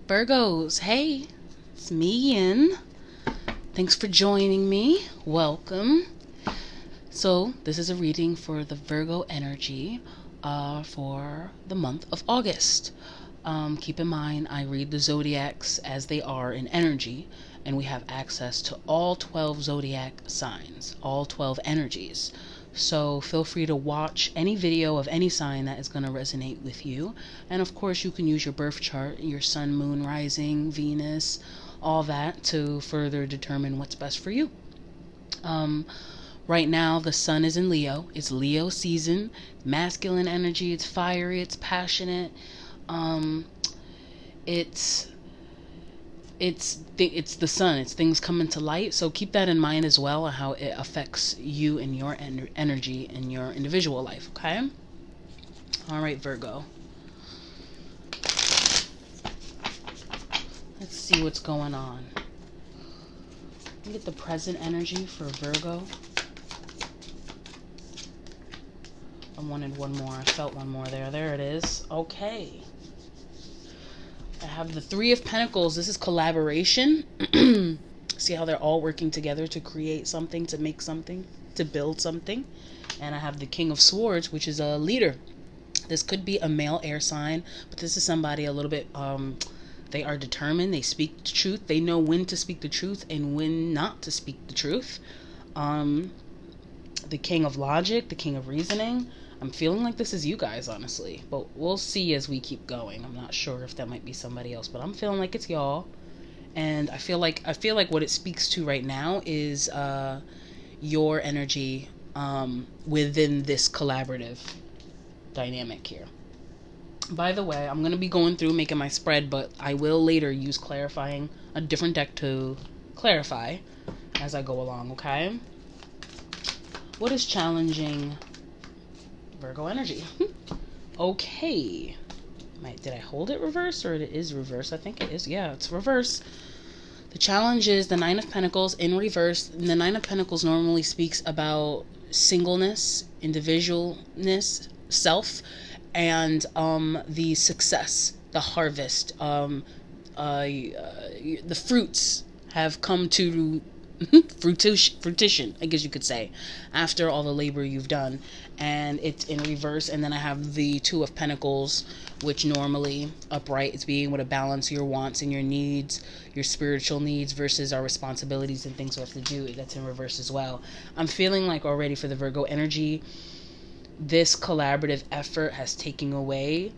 Virgos, hey, it's me, Yin. Thanks for joining me. Welcome. So, this is a reading for the Virgo energy for the month of August. Keep in mind, I read the zodiacs as they are in energy, and we have access to all 12 zodiac signs, all 12 energies. So feel free to watch any video of any sign that is going to resonate with you. And of course, you can use your birth chart, your sun, moon, rising, Venus, all that to further determine what's best for you. Right now, the sun is in Leo. It's Leo season, masculine energy. It's fiery. It's passionate. It's the sun. It's things coming to light. So keep that in mind as well, how it affects you and your energy in your individual life. Okay. All right, Virgo. Let's see what's going on. Let me get the present energy for Virgo. I wanted one more. I felt one more there. There it is. Okay. I have the Three of Pentacles. This is collaboration. See how they're all working together to create something, to make something, to build something. And I have the King of Swords, which is a leader. This could be a male air sign, but this is somebody a little bit, they are determined. They speak the truth. They know when to speak the truth and when not to speak the truth. The King of Logic, the King of Reasoning. I'm feeling like this is you guys, honestly, but we'll see as we keep going. I'm not sure if that might be somebody else, but I'm feeling like it's y'all. And I feel like what it speaks to right now is your energy within this collaborative dynamic here. By the way, I'm going to be going through making my spread, but I will later use clarifying a different deck to clarify as I go along, okay? What is challenging Virgo energy? Okay. Did I hold it reverse, or it is reverse? I think it is. Yeah, it's reverse. The challenge is the Nine of Pentacles in reverse. And the Nine of Pentacles normally speaks about singleness, individualness, self, and the success, the harvest. The fruits have come to fruition, I guess you could say, after all the labor you've done. And it's in reverse. And then I have the Two of Pentacles, which normally upright, it's being able to balance your wants and your needs, your spiritual needs versus our responsibilities and things we have to do. That's in reverse as well. I'm feeling like already for the Virgo energy, this collaborative effort has taken away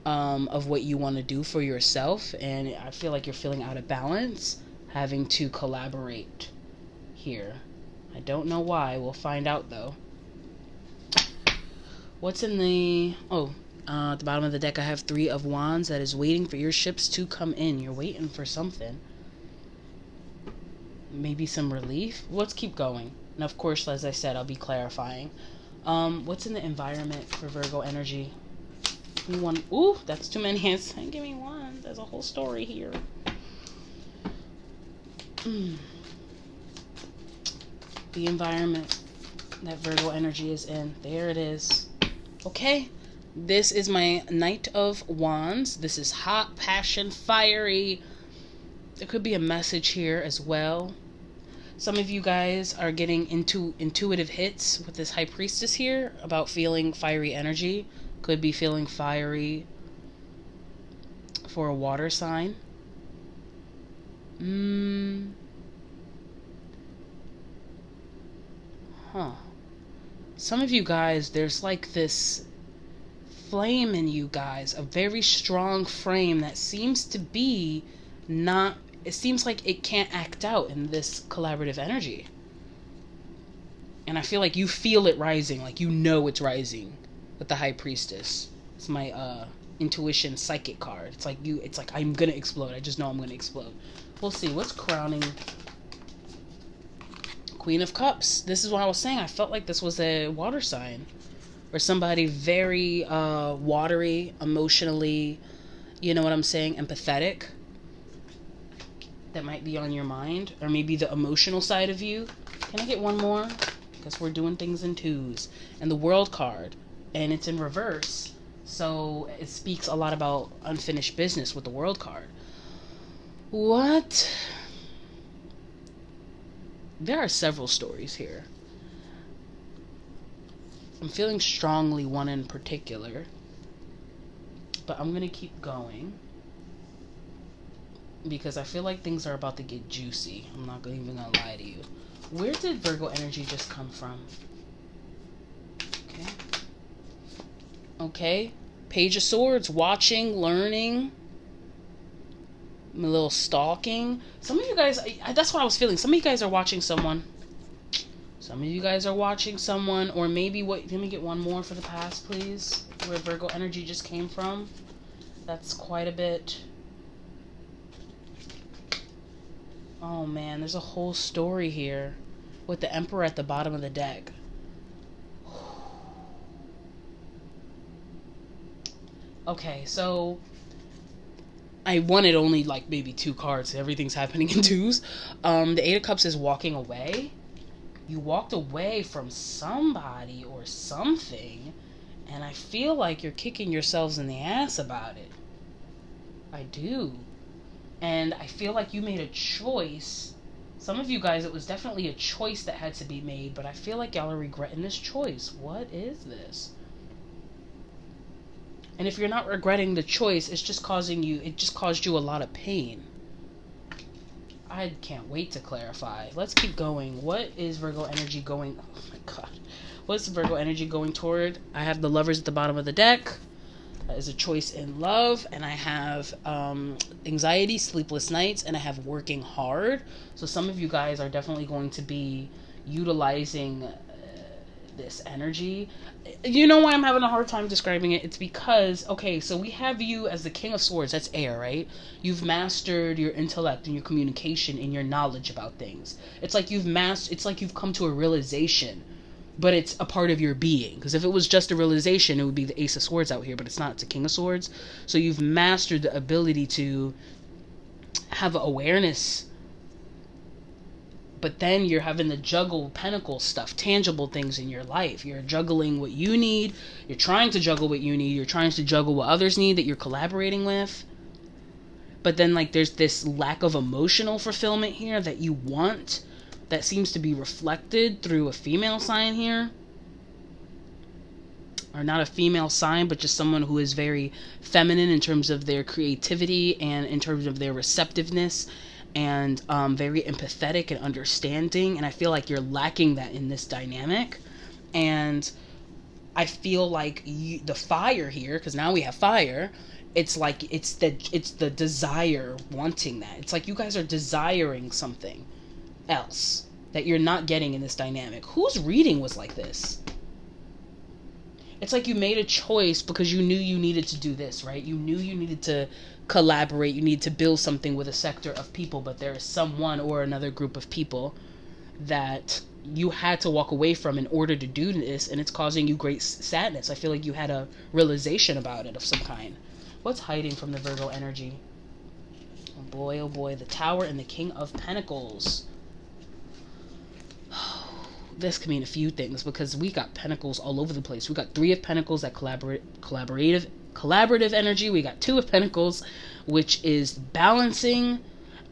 of what you want to do for yourself, and I feel like you're feeling out of balance having to collaborate here. I don't know why. We'll find out though. What's in the at the bottom of the deck, I have Three of Wands. That is waiting for your ships to come in. You're waiting for something. Maybe some relief. Let's keep going. And of course, as I said, I'll be clarifying. What's in the environment for Virgo energy? Give me one. Ooh, that's too many hands. Give me one. There's a whole story here. The environment that Virgo energy is in. There it is. Okay. This is my Knight of Wands. This is hot, passion, fiery. There could be a message here as well. Some of you guys are getting into intuitive hits with this High Priestess here about feeling fiery energy. Could be feeling fiery for a water sign. Some of you guys, there's like this flame in you guys, a very strong flame that seems to be not, it seems like it can't act out in this collaborative energy. And I feel like you feel it rising, like you know it's rising with the High Priestess. It's my intuition psychic card. It's like I'm gonna explode. I just know I'm gonna explode. We'll see. What's crowning Queen of Cups? This is what I was saying. I felt like this was a water sign. Or somebody very watery, emotionally, you know what I'm saying, empathetic. That might be on your mind. Or maybe the emotional side of you. Can I get one more? Because we're doing things in twos. And the World card. And it's in reverse. So it speaks a lot about unfinished business with the World card. What? There are several stories here. I'm feeling strongly one in particular, but I'm gonna keep going because I feel like things are about to get juicy. I'm not even gonna lie to you. Where did Virgo energy just come from? Okay. Okay. Page of Swords, watching, learning, a little stalking. Some of you guys, that's what I was feeling. Some of you guys are watching someone. Some of you guys are watching someone, or maybe, wait, let me get one more for the past, please. Where Virgo energy just came from. That's quite a bit. Oh man, there's a whole story here with the Emperor at the bottom of the deck. Okay, so I wanted only like maybe 2 cards. Everything's happening in 2s. The Eight of Cups is walking away. You walked away from somebody or something, and I feel like you're kicking yourselves in the ass about it. I do. And I feel like you made a choice. Some of you guys, it was definitely a choice that had to be made, but I feel like y'all are regretting this choice. What is this? And if you're not regretting the choice, it just caused you a lot of pain. I can't wait to clarify. Let's keep going. What is Virgo energy going? Oh my god. What's Virgo energy going toward? I have the Lovers at the bottom of the deck. That is a choice in love. And I have anxiety, sleepless nights, and I have working hard. So some of you guys are definitely going to be utilizing this energy. You know why I'm having a hard time describing it? It's because, okay, so we have you as the King of Swords. That's air, right? You've mastered your intellect and your communication and your knowledge about things. It's like you've come to a realization, but it's a part of your being. Because if it was just a realization, it would be the Ace of Swords out here, but it's not. It's a King of Swords. So you've mastered the ability to have awareness, but then you're having to juggle pentacle stuff, tangible things in your life. You're juggling what you need. You're trying to juggle what you need. You're trying to juggle what others need that you're collaborating with. But then, like, there's this lack of emotional fulfillment here that you want that seems to be reflected through a female sign here. Or not a female sign, but just someone who is very feminine in terms of their creativity and in terms of their receptiveness, and very empathetic and understanding. And I feel like you're lacking that in this dynamic. And I feel like the fire here, because now we have fire, it's like it's the desire wanting that. It's like you guys are desiring something else that you're not getting in this dynamic. Whose reading was like this? It's like you made a choice because you knew you needed to do this, right? You knew you needed to collaborate, you need to build something with a sector of people, but there is someone or another group of people that you had to walk away from in order to do this, and it's causing you great sadness. I feel like you had a realization about it of some kind. What's hiding from the Virgo energy? Oh boy, the Tower and the King of Pentacles. This can mean a few things because we got pentacles all over the place. We got 3 of Pentacles, that collaborative energy. We got 2 of Pentacles, which is balancing.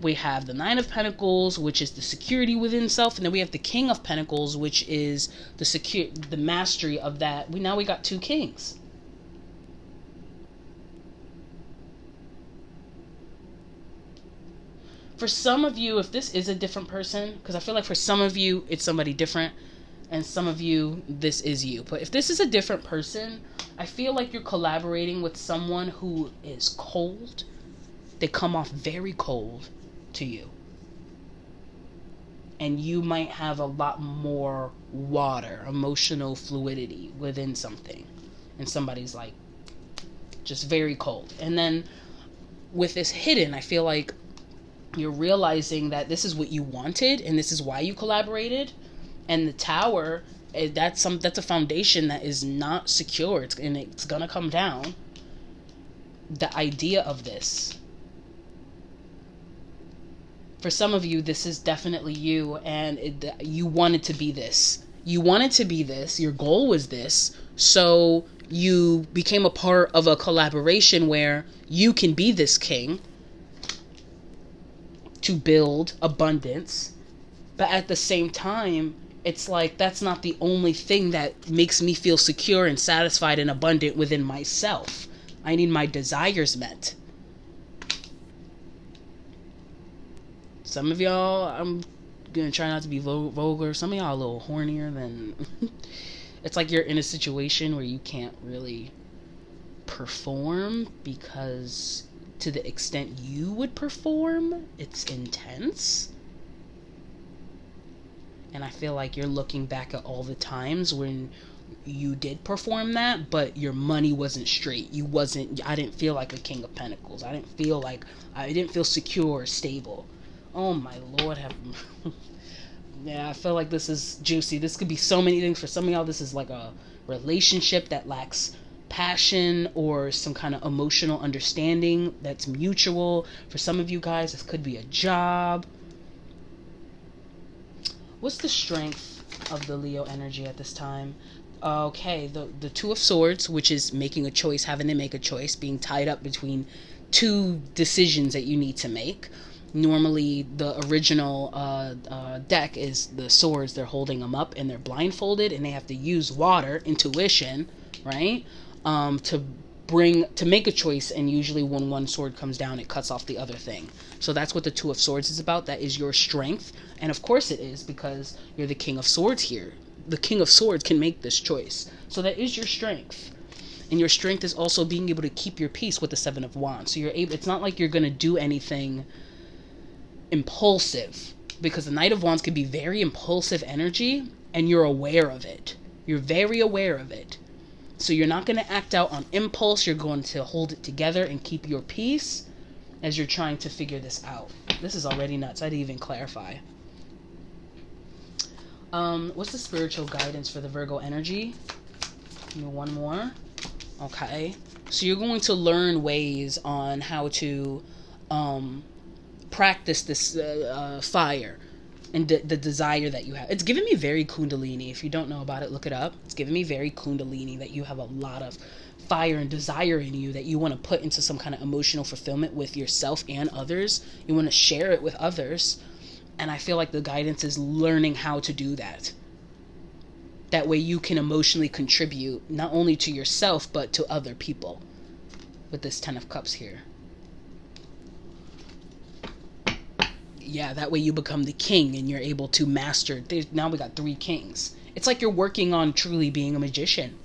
We have the 9 of Pentacles, which is the security within self, and then we have the King of Pentacles, which is the mastery of that. Now we got 2 kings. For some of you, if this is a different person, because I feel like for some of you, it's somebody different, and some of you, this is you. But if this is a different person, I feel like you're collaborating with someone who is cold. They come off very cold to you. And you might have a lot more water, emotional fluidity within something. And somebody's like, just very cold. And then with this hidden, I feel like you're realizing that this is what you wanted and this is why you collaborated. And the Tower, that's a foundation that is not secure, and it's gonna come down. The idea of this, for some of you, this is definitely you, and you wanted to be this. You wanted to be this. Your goal was this. So you became a part of a collaboration where you can be this king. to build abundance, but at the same time, it's like that's not the only thing that makes me feel secure and satisfied and abundant within myself. I need my desires met. Some of y'all, I'm gonna try not to be vulgar. Some of y'all a little hornier than... It's like you're in a situation where you can't really perform because to the extent you would perform, it's intense. And I feel like you're looking back at all the times when you did perform that, but your money wasn't straight. I didn't feel like a King of Pentacles. I didn't feel secure or stable. Oh my Lord, yeah, I feel like this is juicy. This could be so many things. For some of y'all, this is like a relationship that lacks passion or some kind of emotional understanding that's mutual. For some of you guys, this could be a job. What's the strength of the Leo energy at this time? Okay, the Two of Swords, which is making a choice, having to make a choice, being tied up between two decisions that you need to make. Normally, the original deck is the swords. They're holding them up and they're blindfolded and they have to use water, intuition, right? To make a choice, and usually when one sword comes down, it cuts off the other thing. So that's what the Two of Swords is about. That is your strength. And of course it is, because you're the King of Swords here. The King of Swords can make this choice. So that is your strength. And your strength is also being able to keep your peace with the Seven of Wands. So it's not like you're going to do anything impulsive, because the Knight of Wands can be very impulsive energy, and you're aware of it. You're very aware of it. So you're not going to act out on impulse. You're going to hold it together and keep your peace as you're trying to figure this out. This is already nuts. I didn't even clarify. What's the spiritual guidance for the Virgo energy? Give me one more. Okay. So you're going to learn ways on how to practice this fire and the desire that you have. It's giving me very Kundalini. If you don't know about it, look it up. It's giving me very Kundalini, that you have a lot of fire and desire in you that you want to put into some kind of emotional fulfillment with yourself and others. You want to share it with others. And I feel like the guidance is learning how to do that. That way you can emotionally contribute not only to yourself, but to other people with this Ten of Cups here. Yeah, that way you become the king and you're able to master. Now we got 3 kings. It's like you're working on truly being a magician,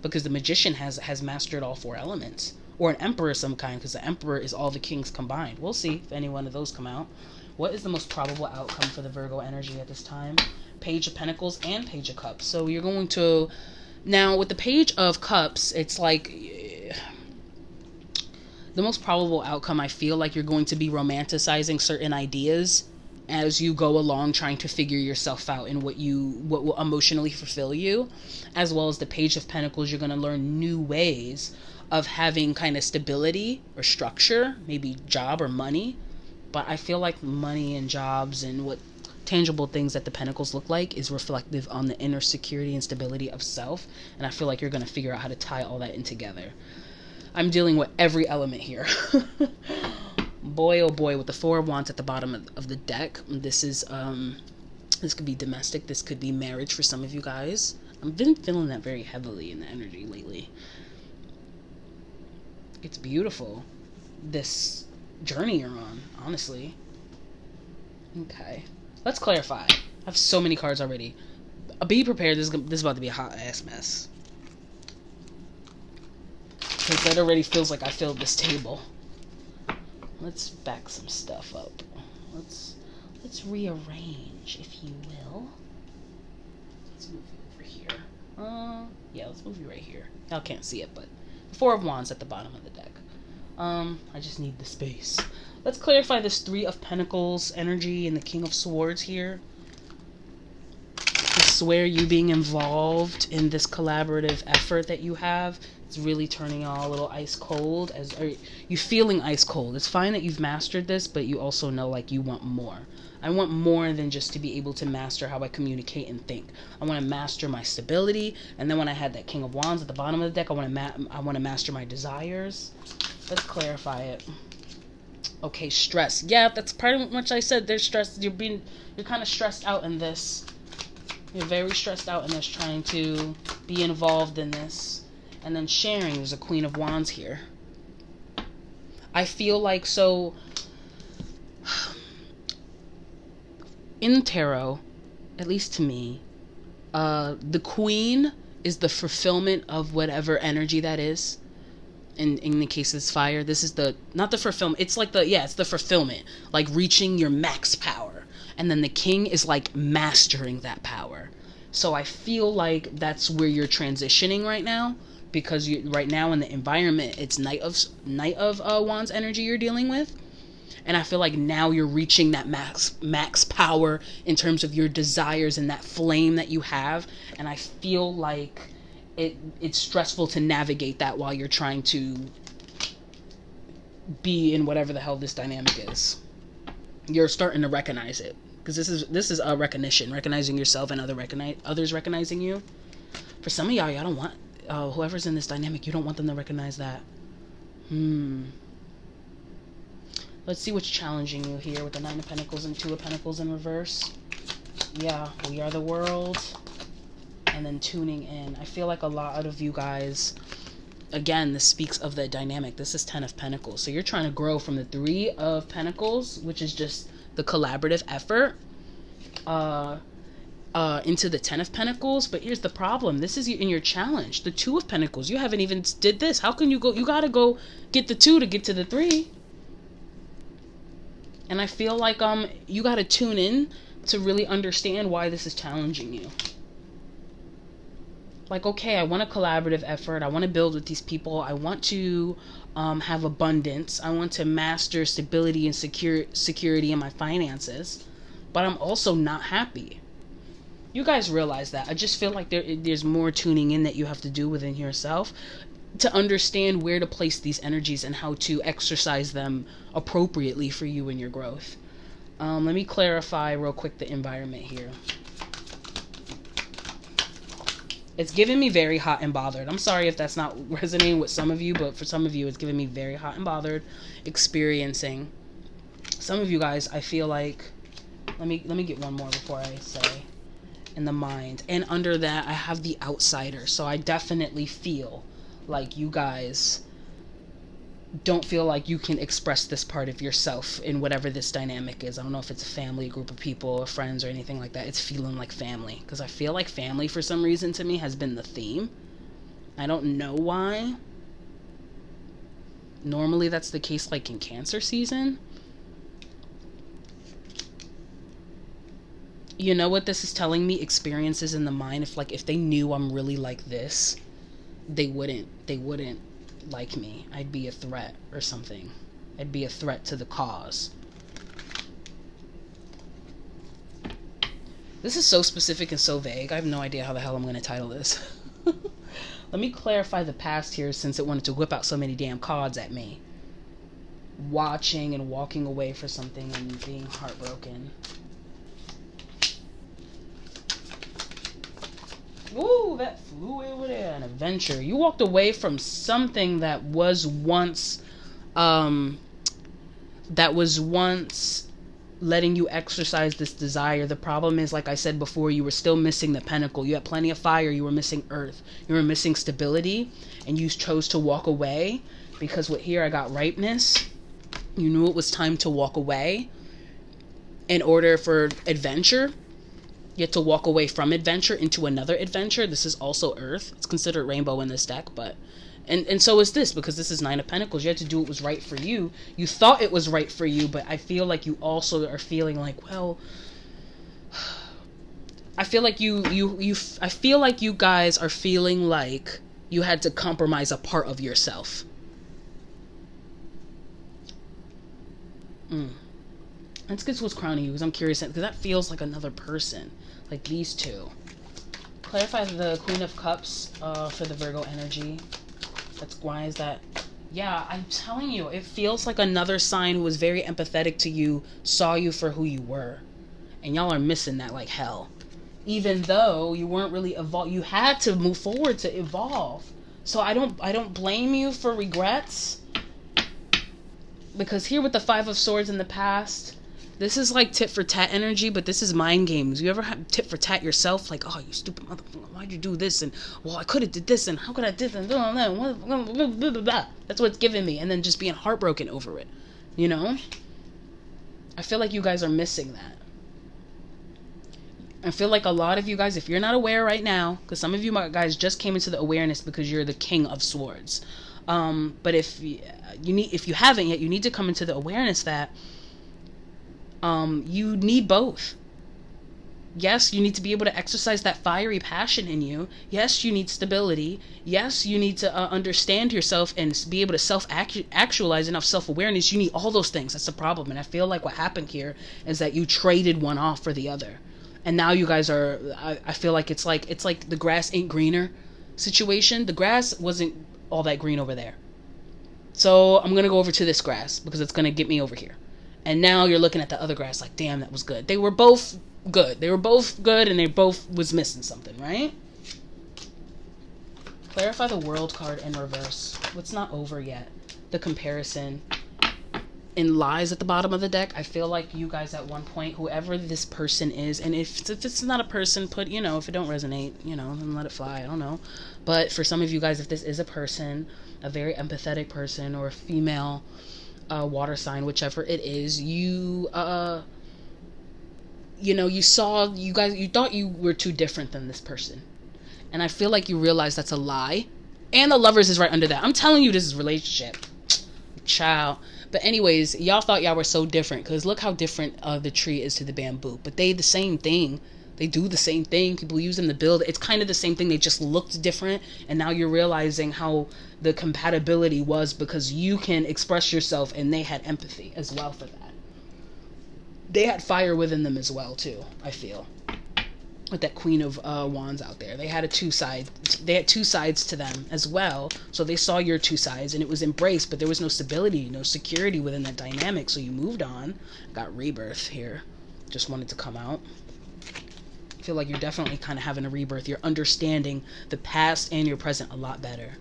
because the magician has mastered all 4 elements. Or an emperor of some kind, because the emperor is all the kings combined. We'll see if any one of those come out. What is the most probable outcome for the Virgo energy at this time? Page of Pentacles and Page of Cups. So you're going to... Now, with the Page of Cups, it's like... The most probable outcome, I feel like you're going to be romanticizing certain ideas as you go along, trying to figure yourself out in what will emotionally fulfill you. As well as the Page of Pentacles, you're going to learn new ways of having kind of stability or structure, maybe job or money. But I feel like money and jobs and what tangible things that the Pentacles look like is reflective on the inner security and stability of self. And I feel like you're going to figure out how to tie all that in together. I'm dealing with every element here. Boy, oh boy, with the Four of Wands at the bottom of the deck. This is, this could be domestic. This could be marriage for some of you guys. I've been feeling that very heavily in the energy lately. It's beautiful, this journey you're on, honestly. Okay. Let's clarify. I have so many cards already. Be prepared. This is about to be a hot ass mess. Because that already feels like I filled this table. Let's back some stuff up. Let's rearrange, if you will. Let's move you over here. Yeah, let's move you right here. Y'all can't see it, but the Four of Wands at the bottom of the deck. I just need the space. Let's clarify this Three of Pentacles energy and the King of Swords here. I swear you being involved in this collaborative effort that you have, it's really turning y'all a little ice cold. Are you feeling ice cold? It's fine that you've mastered this, but you also know like you want more. I want more than just to be able to master how I communicate and think. I want to master my stability, and then when I had that King of Wands at the bottom of the deck, I want to master my desires. Let's clarify it. Okay, stress. Yeah, that's pretty much I said. There's stress. You're kind of stressed out in this. You're very stressed out in this, trying to be involved in this. And then sharing. There's a Queen of Wands here. I feel like, so in tarot, at least to me, the Queen is the fulfillment of whatever energy that is. In the case it's fire, this is the, not the fulfillment, it's like the, yeah, it's the fulfillment, like reaching your max power. And then the King is like mastering that power. So I feel like that's where you're transitioning right now, because you right now in the environment, it's Knight of Wands energy you're dealing with. And I feel like now you're reaching that max power in terms of your desires and that flame that you have. And I feel like it's stressful to navigate that while you're trying to be in whatever the hell this dynamic is. You're starting to recognize it, because this is a recognition, recognizing yourself and others recognizing you. For some of y'all don't want whoever's in this dynamic, you don't want them to recognize that. Let's see what's challenging you here with the Nine of Pentacles and Two of Pentacles in reverse. Yeah, we are the world. And then tuning in. I feel like a lot of you guys, again, this speaks of the dynamic. This is Ten of Pentacles. So you're trying to grow from the Three of Pentacles, which is just the collaborative effort, into the Ten of Pentacles. But here's the problem. This is in your challenge. The Two of Pentacles. You haven't even did this. How can you go? You got to go get the 2 to get to the 3. And I feel like you got to tune in to really understand why this is challenging you. Like, okay, I want a collaborative effort. I want to build with these people. I want to have abundance. I want to master stability and security in my finances. But I'm also not happy. You guys realize that. I just feel like there's more tuning in that you have to do within yourself to understand where to place these energies and how to exercise them appropriately for you and your growth. Let me clarify real quick the environment here. It's giving me very hot and bothered. I'm sorry if that's not resonating with some of you, but for some of you, it's giving me very hot and bothered experiencing. Some of you guys, I feel like, let me get one more before I say, in the mind. And under that, I have the outsider. So I definitely feel like you guys don't feel like you can express this part of yourself in whatever this dynamic is. I don't know if it's a family, a group of people, or friends, or anything like that. It's feeling like family, because I feel like family for some reason to me has been the theme. I don't know why. Normally that's the case like in Cancer season. You know what this is telling me? Experiences in the mind. If they knew I'm really like this, they wouldn't like me. I'd be a threat or something. I'd be a threat to the cause. This is so specific and so vague. I have no idea how the hell I'm going to title this. Let me clarify the past here, since it wanted to whip out so many damn cards at me. Watching and walking away for something and being heartbroken. Woo, that flew over there. An adventure. You walked away from something that was once letting you exercise this desire. The problem is, like I said before, you were still missing the pentacle. You had plenty of fire. You were missing earth. You were missing stability. And you chose to walk away because what here I got ripeness. You knew it was time to walk away in order for adventure. You have to walk away from adventure into another adventure. This is also earth. It's considered rainbow in this deck, but and so is this, because this is Nine of Pentacles. You had to do what was right for you. You thought it was right for you, but I feel like you also are feeling like, well, I feel like I feel like you guys are feeling like you had to compromise a part of yourself. Let's get to what's crowning you, because I'm curious, because that feels like another person, like these two. Clarify the Queen of Cups for the Virgo energy. Why is that? Yeah, I'm telling you, it feels like another sign who was very empathetic to you, saw you for who you were, and y'all are missing that like hell. Even though you weren't really you had to move forward to evolve. So I don't blame you for regrets. Because here with the Five of Swords in the past, this is like tit for tat energy, but this is mind games. You ever have tit for tat yourself? Like, oh, you stupid motherfucker, why'd you do this? And, well, I could have did this, and how could I did this? That's what it's giving me. And then just being heartbroken over it, you know? I feel like you guys are missing that. I feel like a lot of you guys, if you're not aware right now, because some of you guys just came into the awareness because you're the King of Swords. But if you haven't yet, you need to come into the awareness that you need both. Yes, you need to be able to exercise that fiery passion in you. Yes, you need stability. Yes, you need to understand yourself and be able to self-actualize enough self-awareness. You need all those things. That's the problem. And I feel like what happened here is that you traded one off for the other. And now you guys are, I feel like it's like the grass ain't greener situation. The grass wasn't all that green over there. So I'm going to go over to this grass because it's going to get me over here. And now you're looking at the other grass like, damn, that was good. They were both good. They were both good and they both was missing something, right? Clarify the World card in reverse. What's not over yet? The comparison. In lies at the bottom of the deck, I feel like you guys at one point, whoever this person is, and if it's not a person, put, if it don't resonate, then let it fly, I don't know. But for some of you guys, if this is a person, a very empathetic person, or a female water sign, whichever it is, you thought you were too different than this person. And I feel like you realize that's a lie. And the Lovers is right under that. I'm telling you, this is relationship. Child. But anyways, y'all thought y'all were so different because look how different the tree is to the bamboo. But they the same thing. They do the same thing. People use them to build. It's kind of the same thing. They just looked different. And now you're realizing how the compatibility was because you can express yourself and they had empathy as well for that. They had fire within them as well too, I feel. With that Queen of Wands out there. They had two sides to them as well. So they saw your two sides and it was embraced, but there was no stability, no security within that dynamic. So you moved on. Got rebirth here. Just wanted to come out. I feel like you're definitely kind of having a rebirth. You're understanding the past and your present a lot better.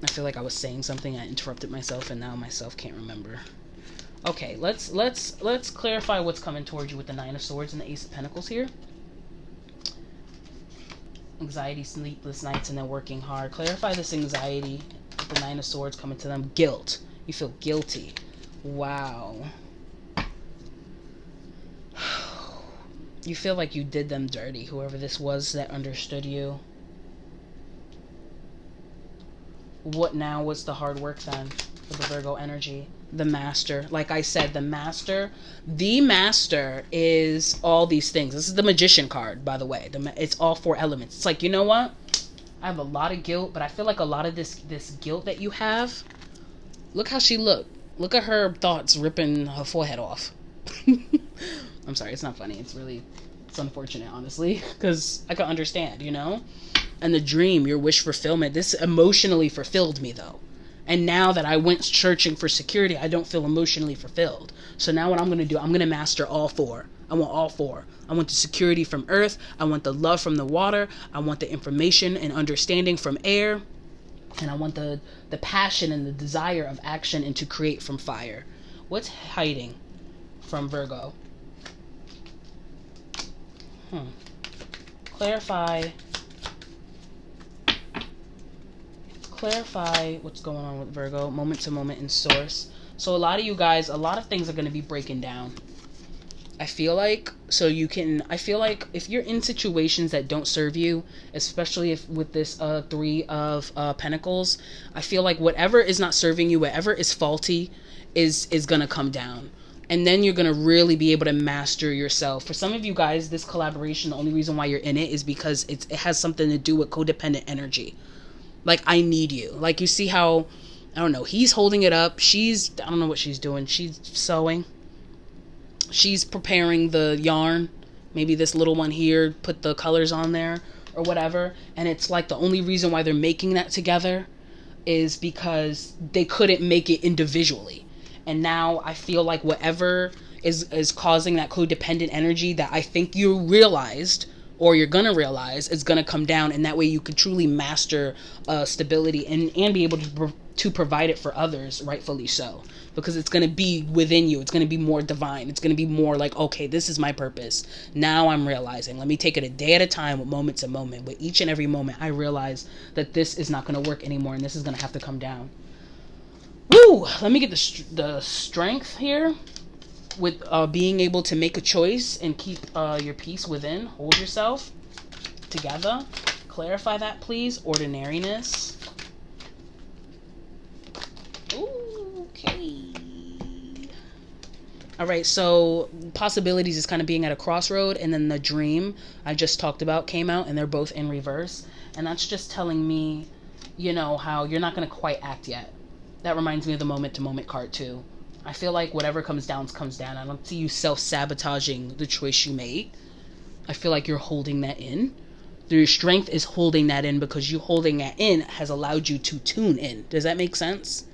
I feel like I was saying something, I interrupted myself, and now myself can't remember. Okay, let's clarify what's coming towards you with the Nine of Swords and the Ace of Pentacles here. Anxiety, sleepless nights, and then working hard. Clarify this anxiety with the Nine of Swords coming to them. Guilt. You feel guilty. Wow. You feel like you did them dirty, whoever this was that understood you. What now? What's the hard work then for the Virgo energy? The Master. Like I said, the Master is all these things. This is the Magician card, by the way. It's all four elements. It's like, you know what? I have a lot of guilt, but I feel like a lot of this guilt that you have, look how she looked. Look at her thoughts ripping her forehead off. I'm sorry, it's not funny. It's unfortunate, honestly, because I can understand, And the dream, your wish fulfillment, this emotionally fulfilled me, though. And now that I went searching for security, I don't feel emotionally fulfilled. So now what I'm going to do, I'm going to master all four. I want all four. I want the security from earth. I want the love from the water. I want the information and understanding from air. And I want the passion and the desire of action and to create from fire. What's hiding from Virgo? Clarify what's going on with Virgo, moment to moment in source. So a lot of you guys, a lot of things are going to be breaking down. I feel like if you're in situations that don't serve you, especially if with this Three of Pentacles, I feel like whatever is not serving you, whatever is faulty is going to come down. And then you're going to really be able to master yourself. For some of you guys, this collaboration, the only reason why you're in it is because it has something to do with codependent energy. Like, I need you. Like, you see how, I don't know, he's holding it up. I don't know what she's doing. She's sewing. She's preparing the yarn. Maybe this little one here, put the colors on there or whatever. And it's like the only reason why they're making that together is because they couldn't make it individually. And now I feel like whatever is causing that codependent energy that I think you realized, or you're going to realize, is going to come down. And that way you could truly master stability and be able to provide it for others, rightfully so, because it's going to be within you. It's going to be more divine. It's going to be more like, okay, this is my purpose. Now I'm realizing, let me take it a day at a time, with moment to moment. With each and every moment, I realize that this is not going to work anymore, and this is going to have to come down. Woo! Let me get the strength here with being able to make a choice and keep your peace within. Hold yourself together. Clarify that, please. Ordinariness. Okay. All right, so possibilities is kind of being at a crossroad, and then the dream I just talked about came out, and they're both in reverse. And that's just telling me, you know, how you're not going to quite act yet. That reminds me of the moment-to-moment card, too. I feel like whatever comes down, comes down. I don't see you self-sabotaging the choice you made. I feel like you're holding that in. Your strength is holding that in, because you holding that in has allowed you to tune in. Does that make sense?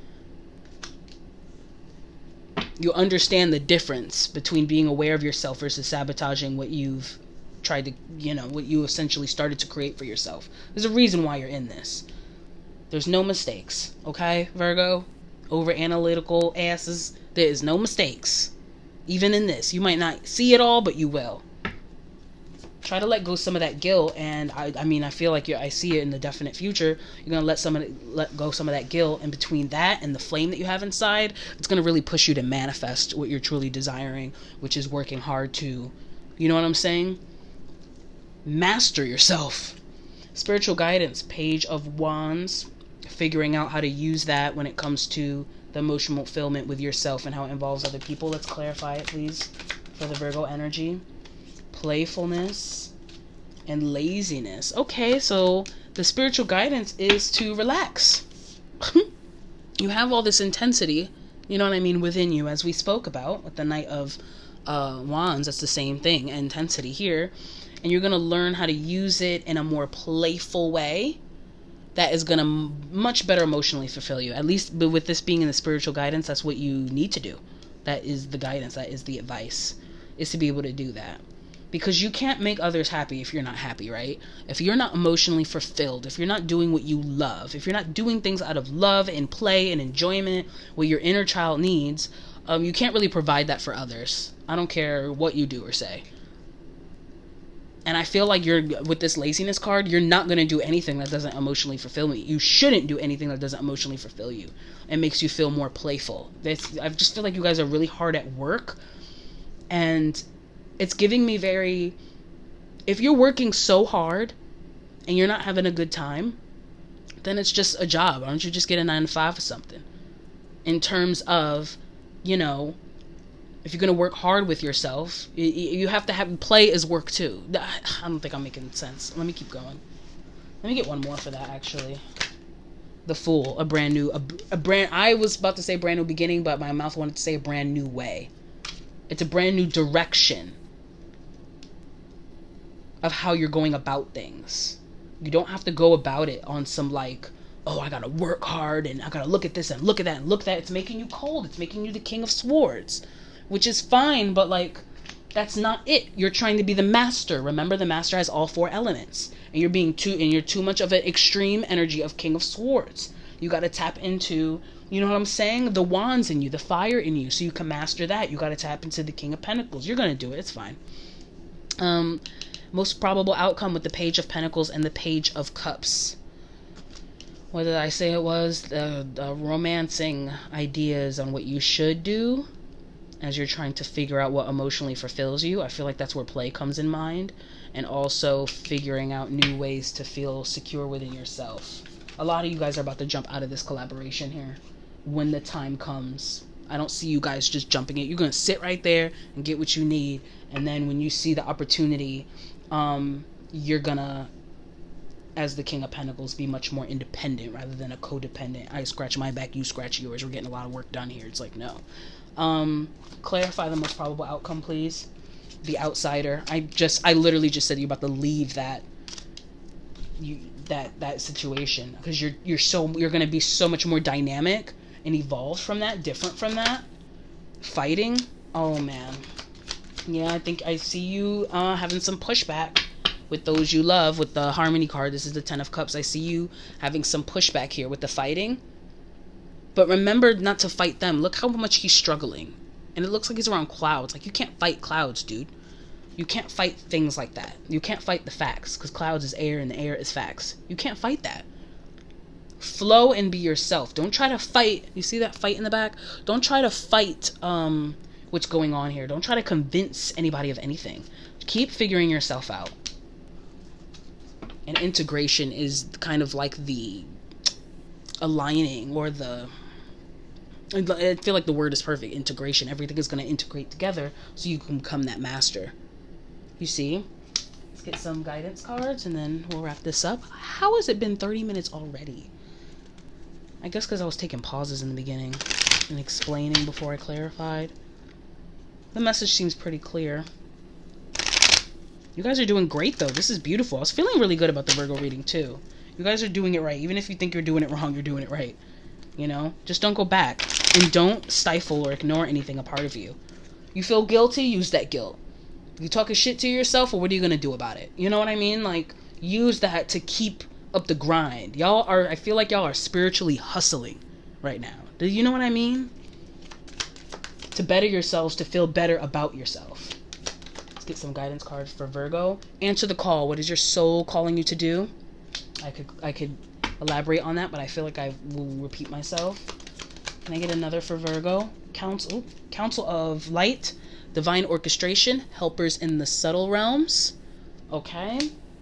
You understand the difference between being aware of yourself versus sabotaging what you've tried to, you know, what you essentially started to create for yourself. There's a reason why you're in this. There's no mistakes, okay, Virgo? Over analytical asses, there is no mistakes. Even in this, you might not see it all, but you will. Try to let go some of that guilt, and I mean, I feel like I see it in the definite future. You're gonna let go some of that guilt, and between that and the flame that you have inside, it's gonna really push you to manifest what you're truly desiring, which is working hard to, you know what I'm saying? Master yourself. Spiritual guidance, Page of Wands, figuring out how to use that when it comes to the emotional fulfillment with yourself and how it involves other people. Let's clarify it, please, for the Virgo energy. Playfulness and laziness. Okay, so the spiritual guidance is to relax. You have all this intensity, you know what I mean, within you, as we spoke about with the Knight of Wands. That's the same thing, intensity here. And you're going to learn how to use it in a more playful way that is going to much better emotionally fulfill you. At least, but with this being in the spiritual guidance, that's what you need to do. That is the guidance, that is the advice, is to be able to do that. Because you can't make others happy if you're not happy, right? If you're not emotionally fulfilled, if you're not doing what you love, if you're not doing things out of love and play and enjoyment, what your inner child needs, you can't really provide that for others. I don't care what you do or say. And I feel like with this laziness card, you're not going to do anything that doesn't emotionally fulfill me. You shouldn't do anything that doesn't emotionally fulfill you and makes you feel more playful. I just feel like you guys are really hard at work, and it's giving me if you're working so hard and you're not having a good time, then it's just a job. Why don't you just get a 9-to-5 or something? In terms of, you know, if you're going to work hard with yourself, you have to play as work too. I don't think I'm making sense. Let me keep going. Let me get one more for that, actually. The Fool, I was about to say brand new beginning, but my mouth wanted to say a brand new way. It's a brand new direction of how you're going about things. You don't have to go about it on some like, oh, I gotta work hard and I gotta look at this and look at that and look at that. It's making you cold. It's making you the King of Swords, which is fine, but like, that's not it. You're trying to be the master. Remember, the master has all 4 elements, and you're too much of an extreme energy of King of Swords. You gotta tap into, you know what I'm saying, the wands in you, the fire in you, so you can master that. You gotta tap into the King of Pentacles. You're gonna do it. It's fine. Most probable outcome with the Page of Pentacles and the Page of Cups. What did I say it was? The romancing ideas on what you should do as you're trying to figure out what emotionally fulfills you. I feel like that's where play comes in mind. And also figuring out new ways to feel secure within yourself. A lot of you guys are about to jump out of this collaboration here when the time comes. I don't see you guys just jumping it. You're going to sit right there and get what you need. And then when you see the opportunity, you're going to, as the King of Pentacles, be much more independent rather than a codependent. I scratch my back, you scratch yours. We're getting a lot of work done here. It's like, no. Clarify the most probable outcome, please. The outsider. I literally just said you're about to leave that situation, because you're going to be so much more dynamic and evolved from that, different from that. Fighting. Oh man. Yeah, I think I see you having some pushback with those you love. With the Harmony card, this is the 10 of Cups. I see you having some pushback here with the fighting. But remember not to fight them. Look how much he's struggling. And it looks like he's around clouds. Like, you can't fight clouds, dude. You can't fight things like that. You can't fight the facts, because clouds is air and the air is facts. You can't fight that. Flow and be yourself. Don't try to fight. You see that fight in the back? Don't try to fight what's going on here. Don't try to convince anybody of anything. Keep figuring yourself out. And integration is kind of like the aligning, or the, I feel like the word is perfect. Integration. Everything is going to integrate together so you can become that master. You see? Let's get some guidance cards and then we'll wrap this up. How has it been 30 minutes already? I guess because I was taking pauses in the beginning and explaining before I clarified. The message seems pretty clear. You guys are doing great, though. This is beautiful. I was feeling really good about the Virgo reading, too. You guys are doing it right. Even if you think you're doing it wrong, you're doing it right. You know? Just don't go back. And don't stifle or ignore anything a part of you. You feel guilty? Use that guilt. You talking shit to yourself, or what are you going to do about it? You know what I mean? Like, use that to keep up the grind. Y'all are, I feel like y'all are spiritually hustling right now. Do you know what I mean? To better yourselves, to feel better about yourself. Let's get some guidance cards for Virgo. Answer the call. What is your soul calling you to do? I could elaborate on that, but I feel like I will repeat myself. Can I get another for Virgo? Council of Light. Divine orchestration, helpers in the subtle realms. Okay,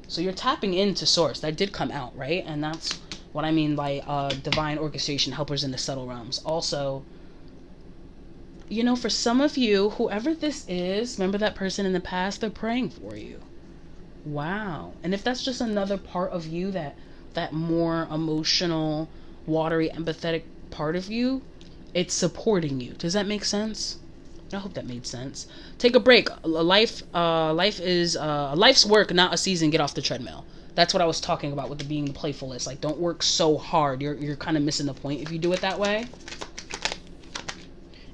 so you're tapping into source. That did come out, right? And that's what I mean by divine orchestration, helpers in the subtle realms. Also, you know, for some of you, whoever this is, remember that person in the past, they're praying for you. Wow. And if that's just another part of you, that more emotional, watery, empathetic part of you, it's supporting you. Does that make sense? I hope that made sense. Take a break. Life is life's work, not a season. Get off the treadmill. That's what I was talking about with being the playfulness. Like, don't work so hard. You're kind of missing the point if you do it that way.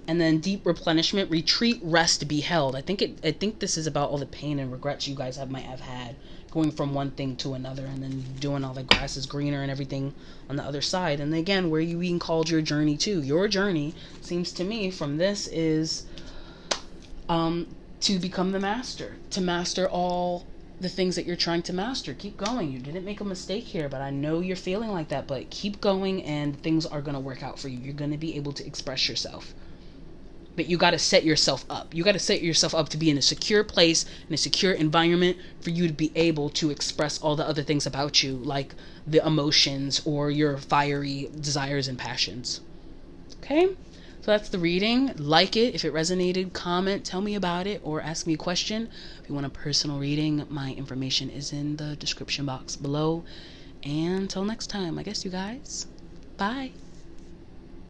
And then deep replenishment, retreat, rest, be held. I think this is about all the pain and regrets you guys might have had going from one thing to another, and then doing all the grass is greener and everything on the other side. And again, where you being called your journey to. Your journey seems to me from this is to become the master, to master all the things that you're trying to master. Keep going. You didn't make a mistake here, but I know you're feeling like that, but keep going and things are going to work out for you. You're going to be able to express yourself. But you got to set yourself up. You got to set yourself up to be in a secure place, in a secure environment for you to be able to express all the other things about you, like the emotions or your fiery desires and passions. Okay? So that's the reading. Like it. If it resonated, comment, tell me about it, or ask me a question. If you want a personal reading, my information is in the description box below. And until next time, I guess, you guys. Bye.